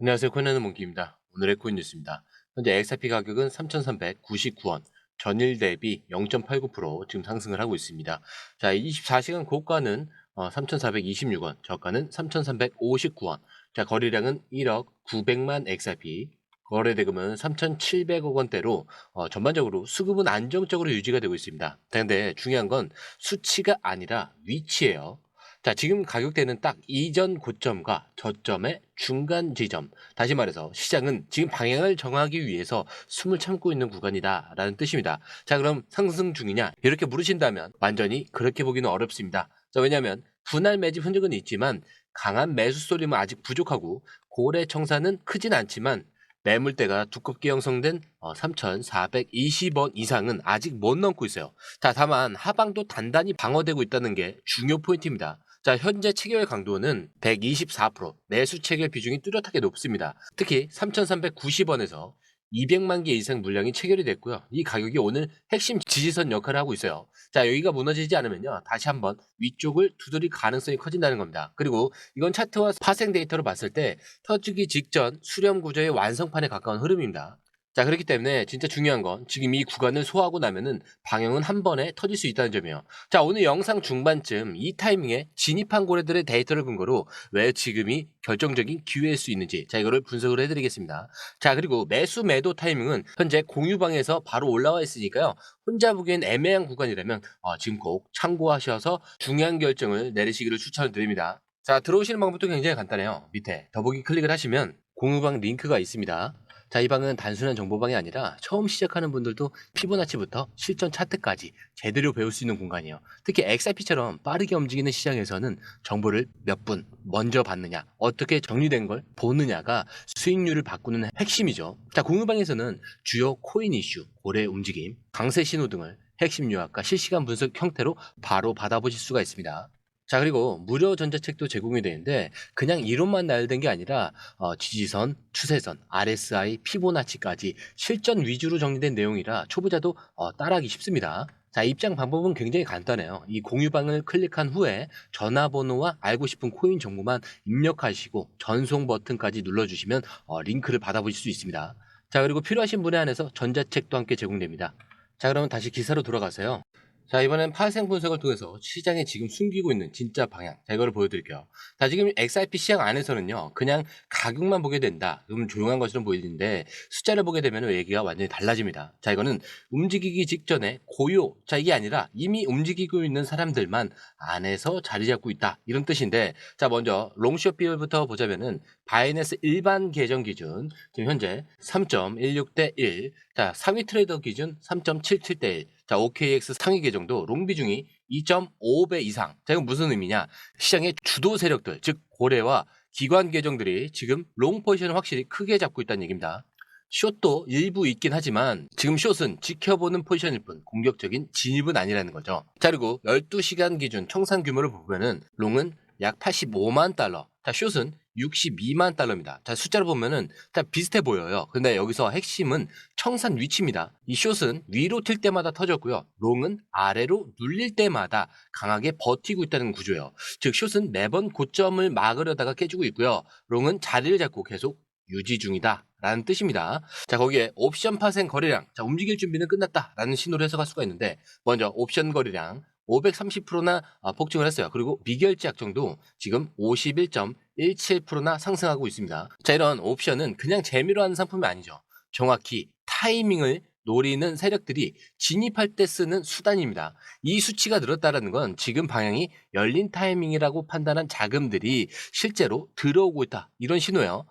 안녕하세요. 코인하는 몽키입니다. 오늘의 코인 뉴스입니다. 현재 XRP 가격은 3,399원, 전일 대비 0.89% 지금 상승을 하고 있습니다. 자, 24시간 고가는 3,426원, 저가는 3,359원. 자, 거래량은 1억 900만 XRP, 거래 대금은 3,700억 원대로 전반적으로 수급은 안정적으로 유지가 되고 있습니다. 근데 중요한 건 수치가 아니라 위치예요. 자, 지금 가격대는 딱 이전 고점과 저점의 중간 지점. 다시 말해서 시장은 지금 방향을 정하기 위해서 숨을 참고 있는 구간이다라는 뜻입니다. 자, 그럼 상승 중이냐? 이렇게 물으신다면 완전히 그렇게 보기는 어렵습니다. 자, 왜냐하면 분할 매집 흔적은 있지만 강한 매수 쏠림은 아직 부족하고 고래 청사는 크진 않지만 매물대가 두껍게 형성된 3,420원 이상은 아직 못 넘고 있어요. 자, 다만 하방도 단단히 방어되고 있다는 게 중요 포인트입니다. 자, 현재 체결 강도는 124%, 매수 체결 비중이 뚜렷하게 높습니다. 특히 3,390원에서 200만 개 이상 물량이 체결이 됐고요. 이 가격이 오늘 핵심 지지선 역할을 하고 있어요. 자, 여기가 무너지지 않으면요, 다시 한번 위쪽을 두드릴 가능성이 커진다는 겁니다. 그리고 이건 차트와 파생 데이터로 봤을 때 터지기 직전 수렴 구조의 완성판에 가까운 흐름입니다. 자, 그렇기 때문에 진짜 중요한 건 지금 이 구간을 소화하고 나면은 방향은 한 번에 터질 수 있다는 점이에요. 자, 오늘 영상 중반쯤 이 타이밍에 진입한 고래들의 데이터를 근거로 왜 지금이 결정적인 기회일 수 있는지, 자, 이거를 분석을 해드리겠습니다. 자, 그리고 매수 매도 타이밍은 현재 공유방에서 바로 올라와 있으니까요. 혼자 보기엔 애매한 구간이라면 지금 꼭 참고하셔서 중요한 결정을 내리시기를 추천을 드립니다. 자, 들어오시는 방법도 굉장히 간단해요. 밑에 더보기 클릭을 하시면 공유방 링크가 있습니다. 자, 이 방은 단순한 정보방이 아니라 처음 시작하는 분들도 피보나치부터 실전 차트까지 제대로 배울 수 있는 공간이에요. 특히 XRP처럼 빠르게 움직이는 시장에서는 정보를 몇 분 먼저 받느냐, 어떻게 정리된 걸 보느냐가 수익률을 바꾸는 핵심이죠. 자, 공유방에서는 주요 코인 이슈, 고래 움직임, 강세 신호 등을 핵심 요약과 실시간 분석 형태로 바로 받아보실 수가 있습니다. 자, 그리고 무료 전자책도 제공이 되는데 그냥 이론만 나열된 게 아니라 지지선, 추세선, RSI, 피보나치까지 실전 위주로 정리된 내용이라 초보자도 따라하기 쉽습니다. 자, 입장 방법은 굉장히 간단해요. 이 공유방을 클릭한 후에 전화번호와 알고 싶은 코인 정보만 입력하시고 전송 버튼까지 눌러주시면 링크를 받아보실 수 있습니다. 자, 그리고 필요하신 분에 한해서 전자책도 함께 제공됩니다. 자, 그러면 다시 기사로 돌아가세요. 자, 이번엔 파생 분석을 통해서 시장에 지금 숨기고 있는 진짜 방향, 자, 이거를 보여드릴게요. 자, 지금 XRP 시장 안에서는요, 그냥 가격만 보게 된다. 그러면 조용한 것처럼 보이는데, 숫자를 보게 되면 얘기가 완전히 달라집니다. 자, 이거는 움직이기 직전에 고요, 자, 이게 아니라 이미 움직이고 있는 사람들만 안에서 자리 잡고 있다. 이런 뜻인데, 자, 먼저 롱숏 비율부터 보자면은, 바이낸스 일반 계정 기준, 지금 현재 3.16대 1, 자, 상위 트레이더 기준 3.77대 1, 자, OKX 상위 계정도 롱 비중이 2.5배 이상. 자, 이건 무슨 의미냐? 시장의 주도 세력들, 즉 고래와 기관 계정들이 지금 롱 포지션을 확실히 크게 잡고 있다는 얘기입니다. 숏도 일부 있긴 하지만 지금 숏은 지켜보는 포지션일 뿐 공격적인 진입은 아니라는 거죠. 자, 그리고 12시간 기준 청산 규모를 보면은 롱은 약 85만 달러, 자, 숏은 62만 달러입니다. 자, 숫자를 보면은 다 비슷해 보여요. 근데 여기서 핵심은 청산 위치입니다. 이 숏은 위로 튈 때마다 터졌고요. 롱은 아래로 눌릴 때마다 강하게 버티고 있다는 구조예요. 즉 숏은 매번 고점을 막으려다가 깨지고 있고요. 롱은 자리를 잡고 계속 유지 중이다 라는 뜻입니다. 자, 거기에 옵션 파생 거래량, 자, 움직일 준비는 끝났다 라는 신호를 해석할 수가 있는데, 먼저 옵션 거래량 530%나 폭증을 했어요. 그리고 미결제 약정도 지금 51.17%나 상승하고 있습니다. 자, 이런 옵션은 그냥 재미로 하는 상품이 아니죠. 정확히 타이밍을 노리는 세력들이 진입할 때 쓰는 수단입니다. 이 수치가 늘었다는 건 지금 방향이 열린 타이밍이라고 판단한 자금들이 실제로 들어오고 있다, 이런 신호예요.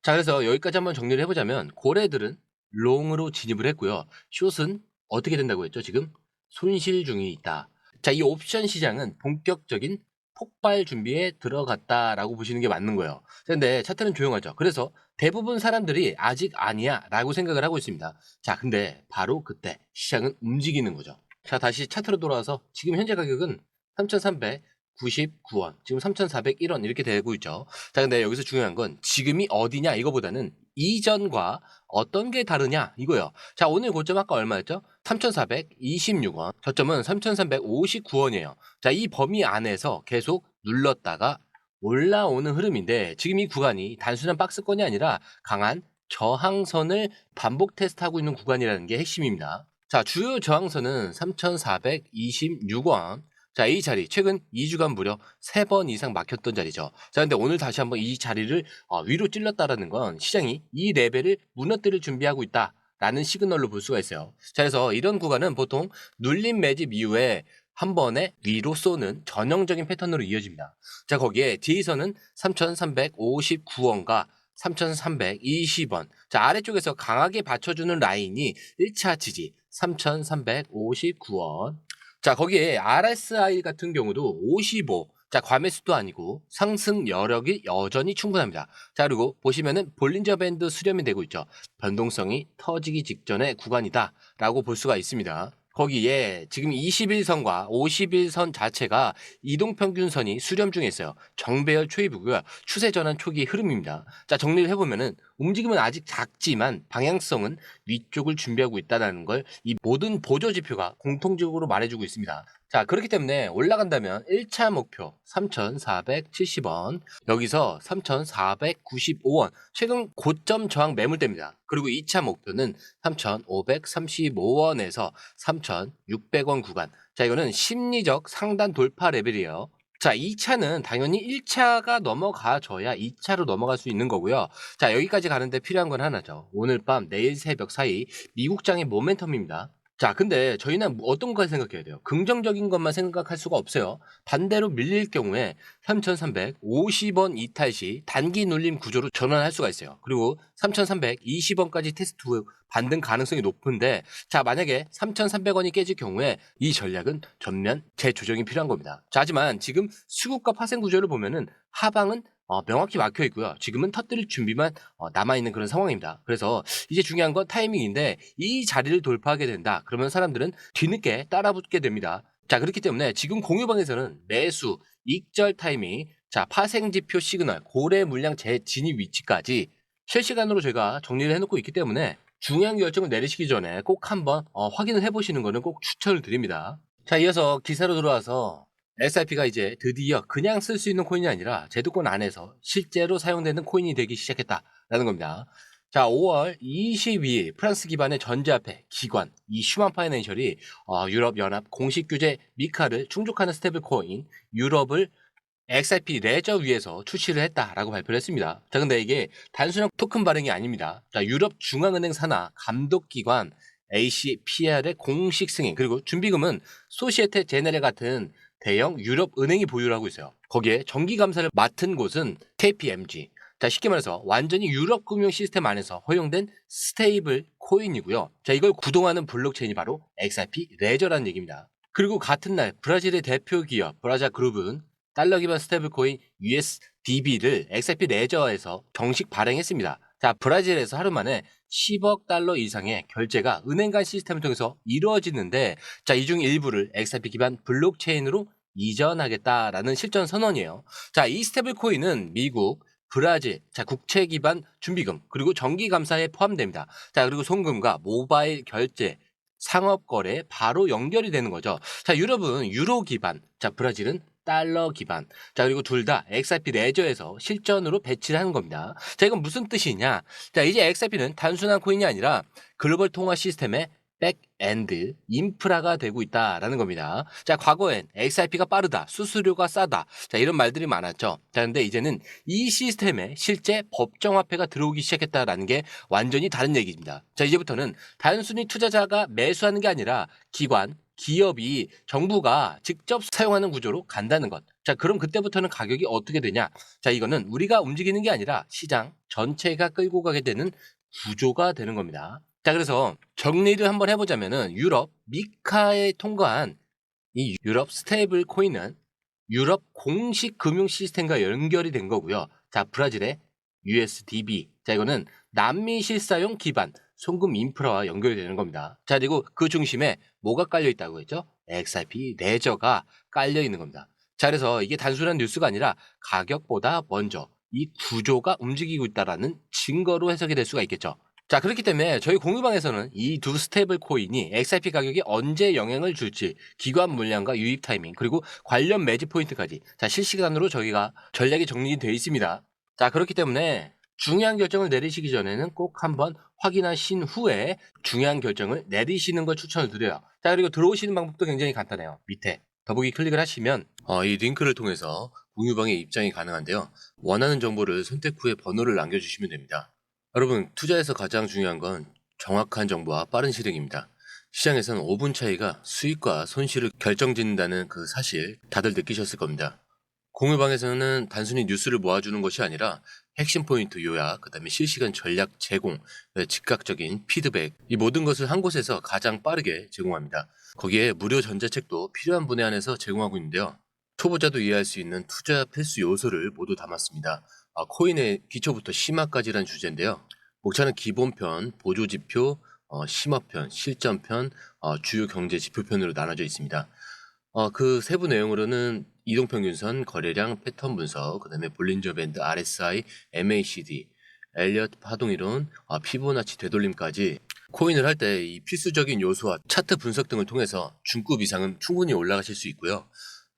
자, 그래서 여기까지 한번 정리를 해보자면 고래들은 롱으로 진입을 했고요. 숏은 어떻게 된다고 했죠? 지금 손실 중이 있다. 자, 이 옵션 시장은 본격적인 폭발 준비에 들어갔다라고 보시는 게 맞는 거예요. 근데 차트는 조용하죠. 그래서 대부분 사람들이 아직 아니야 라고 생각을 하고 있습니다. 자, 근데 바로 그때 시장은 움직이는 거죠. 자, 다시 차트로 돌아와서 지금 현재 가격은 3,399원, 지금 3,401원 이렇게 되고 있죠. 자, 근데 여기서 중요한 건 지금이 어디냐 이거보다는 이전과 어떤 게 다르냐 이거예요. 자, 오늘 고점 아까 얼마였죠? 3,426원. 저점은 3,359원이에요. 자, 이 범위 안에서 계속 눌렀다가 올라오는 흐름인데 지금 이 구간이 단순한 박스권이 아니라 강한 저항선을 반복 테스트하고 있는 구간이라는 게 핵심입니다. 자, 주요 저항선은 3,426원. 자, 이 자리 최근 2주간 무려 3번 이상 막혔던 자리죠. 자, 근데 오늘 다시 한번 이 자리를 위로 찔렀다라는 건 시장이 이 레벨을 무너뜨릴 준비하고 있다라는 시그널로 볼 수가 있어요. 자, 그래서 이런 구간은 보통 눌림 매집 이후에 한 번에 위로 쏘는 전형적인 패턴으로 이어집니다. 자, 거기에 뒤에서는 3,359원과 3,320원. 자, 아래쪽에서 강하게 받쳐주는 라인이 1차 지지 3,359원. 자, 거기에 RSI 같은 경우도 55. 자, 과매수도 아니고 상승 여력이 여전히 충분합니다. 자, 그리고 보시면은 볼린저 밴드 수렴이 되고 있죠. 변동성이 터지기 직전의 구간이다라고 볼 수가 있습니다. 거기에 지금 21선과 51선 자체가 이동평균선이 수렴 중에 있어요. 정배열 초입이고요. 추세 전환 초기 흐름입니다. 자, 정리를 해보면은 움직임은 아직 작지만 방향성은 위쪽을 준비하고 있다는 걸 이 모든 보조 지표가 공통적으로 말해주고 있습니다. 자, 그렇기 때문에 올라간다면 1차 목표 3,470원, 여기서 3,495원, 최근 고점 저항 매물대입니다. 그리고 2차 목표는 3,535원에서 3,600원 구간. 자, 이거는 심리적 상단 돌파 레벨이에요. 자, 2차는 당연히 1차가 넘어가줘야 2차로 넘어갈 수 있는 거고요. 자, 여기까지 가는데 필요한 건 하나죠. 오늘 밤, 내일 새벽 사이 미국장의 모멘텀입니다. 자, 근데 저희는 어떤 걸 생각해야 돼요? 긍정적인 것만 생각할 수가 없어요. 반대로 밀릴 경우에 3,350원 이탈 시 단기 눌림 구조로 전환할 수가 있어요. 그리고 3,320원까지 테스트 후 반등 가능성이 높은데, 자, 만약에 3,300원이 깨질 경우에 이 전략은 전면 재조정이 필요한 겁니다. 자, 하지만 지금 수급과 파생 구조를 보면은 하방은 명확히 막혀 있고요. 지금은 터뜨릴 준비만 남아있는 그런 상황입니다. 그래서 이제 중요한 건 타이밍인데 이 자리를 돌파하게 된다. 그러면 사람들은 뒤늦게 따라붙게 됩니다. 자, 그렇기 때문에 지금 공유방에서는 매수, 익절 타이밍, 자, 파생지표 시그널, 고래 물량 재진입 위치까지 실시간으로 제가 정리를 해놓고 있기 때문에 중요한 결정을 내리시기 전에 꼭 한번 확인을 해보시는 거는 꼭 추천을 드립니다. 자, 이어서 기사로 들어와서 SIP가 이제 드디어 그냥 쓸 수 있는 코인이 아니라 제도권 안에서 실제로 사용되는 코인이 되기 시작했다라는 겁니다. 자, 5월 22일 프랑스 기반의 전자화폐 기관 이 슈만 파이낸셜이 유럽 연합 공식 규제 미카를 충족하는 스테이블 코인 유럽을 XRP 레저 위에서 출시를 했다라고 발표를 했습니다. 자, 근데 이게 단순한 토큰 발행이 아닙니다. 자, 유럽 중앙은행 산하 감독기관 ACPR의 공식 승인, 그리고 준비금은 소시에테 제네레 같은 대형 유럽 은행이 보유를 하고 있어요. 거기에 정기 감사를 맡은 곳은 KPMG. 자, 쉽게 말해서 완전히 유럽 금융 시스템 안에서 허용된 스테이블 코인이고요. 자, 이걸 구동하는 블록체인이 바로 XRP 레저라는 얘기입니다. 그리고 같은 날 브라질의 대표 기업 브라자 그룹은 달러 기반 스테이블 코인 USDB를 XRP 레저에서 정식 발행했습니다. 자, 브라질에서 하루 만에 10억 달러 이상의 결제가 은행 간 시스템을 통해서 이루어지는데, 자, 이 중 일부를 XRP 기반 블록체인으로 이전하겠다라는 실전 선언이에요. 자, 이 스테이블 코인은 미국, 브라질, 자, 국채 기반 준비금, 그리고 정기 감사에 포함됩니다. 자, 그리고 송금과 모바일 결제, 상업 거래에 바로 연결이 되는 거죠. 자, 유럽은 유로 기반, 자, 브라질은 달러 기반. 자, 그리고 둘 다 XRP 레저에서 실전으로 배치를 하는 겁니다. 자, 이건 무슨 뜻이냐? 자, 이제 XRP는 단순한 코인이 아니라 글로벌 통화 시스템의 백엔드 인프라가 되고 있다라는 겁니다. 자, 과거엔 XRP가 빠르다, 수수료가 싸다, 자, 이런 말들이 많았죠. 자, 근데 이제는 이 시스템에 실제 법정화폐가 들어오기 시작했다라는 게 완전히 다른 얘기입니다. 자, 이제부터는 단순히 투자자가 매수하는 게 아니라 기관, 기업이, 정부가 직접 사용하는 구조로 간다는 것. 자, 그럼 그때부터는 가격이 어떻게 되냐? 자, 이거는 우리가 움직이는 게 아니라 시장 전체가 끌고 가게 되는 구조가 되는 겁니다. 자, 그래서 정리를 한번 해보자면은 유럽 미카에 통과한 이 유럽 스테이블 코인은 유럽 공식 금융 시스템과 연결이 된 거고요. 자, 브라질의 USDB. 자, 이거는 남미 실사용 기반 송금 인프라와 연결이 되는 겁니다. 자, 그리고 그 중심에 뭐가 깔려 있다고 했죠? XRP 레저가 깔려 있는 겁니다. 자, 그래서 이게 단순한 뉴스가 아니라 가격보다 먼저 이 구조가 움직이고 있다라는 증거로 해석이 될 수가 있겠죠. 자, 그렇기 때문에 저희 공유방에서는 이 두 스테이블 코인이 XRP 가격에 언제 영향을 줄지, 기관 물량과 유입 타이밍, 그리고 관련 매지 포인트까지 자, 실시간으로 저희가 전략이 정리되어 있습니다. 자, 그렇기 때문에 중요한 결정을 내리시기 전에는 꼭 한번 확인하신 후에 중요한 결정을 내리시는 걸 추천을 드려요. 자, 그리고 들어오시는 방법도 굉장히 간단해요. 밑에 더보기 클릭을 하시면 이 링크를 통해서 공유방에 입장이 가능한데요. 원하는 정보를 선택 후에 번호를 남겨주시면 됩니다. 여러분, 투자에서 가장 중요한 건 정확한 정보와 빠른 실행입니다. 시장에서는 5분 차이가 수익과 손실을 결정짓는다는 그 사실 다들 느끼셨을 겁니다. 공유방에서는 단순히 뉴스를 모아주는 것이 아니라 핵심 포인트 요약, 그다음에 실시간 전략 제공, 즉각적인 피드백, 이 모든 것을 한 곳에서 가장 빠르게 제공합니다. 거기에 무료 전자책도 필요한 분에 한해서 제공하고 있는데요. 초보자도 이해할 수 있는 투자 필수 요소를 모두 담았습니다. 코인의 기초부터 심화까지란 주제인데요. 목차는 기본편, 보조지표, 심화편, 실전편, 주요 경제 지표편으로 나눠져 있습니다. 그 세부 내용으로는 이동평균선, 거래량, 패턴 분석, 그 다음에 볼린저 밴드, RSI, MACD, 엘리엇 파동이론, 피보나치 되돌림까지 코인을 할 때 이 필수적인 요소와 차트 분석 등을 통해서 중급 이상은 충분히 올라가실 수 있고요.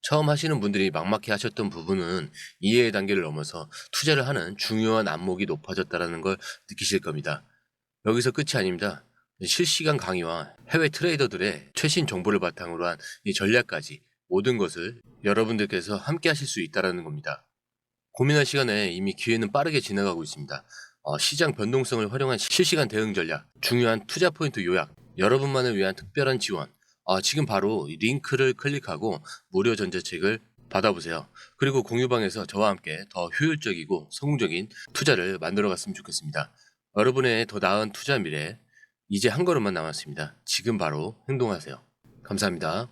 처음 하시는 분들이 막막해 하셨던 부분은 이해의 단계를 넘어서 투자를 하는 중요한 안목이 높아졌다는 걸 느끼실 겁니다. 여기서 끝이 아닙니다. 실시간 강의와 해외 트레이더들의 최신 정보를 바탕으로 한 이 전략까지 모든 것을 여러분들께서 함께 하실 수 있다는 겁니다. 고민할 시간에 이미 기회는 빠르게 지나가고 있습니다. 시장 변동성을 활용한 실시간 대응 전략, 중요한 투자 포인트 요약, 여러분만을 위한 특별한 지원. 지금 바로 이 링크를 클릭하고 무료 전자책을 받아보세요. 그리고 공유방에서 저와 함께 더 효율적이고 성공적인 투자를 만들어 갔으면 좋겠습니다. 여러분의 더 나은 투자 미래, 이제 한 걸음만 남았습니다. 지금 바로 행동하세요. 감사합니다.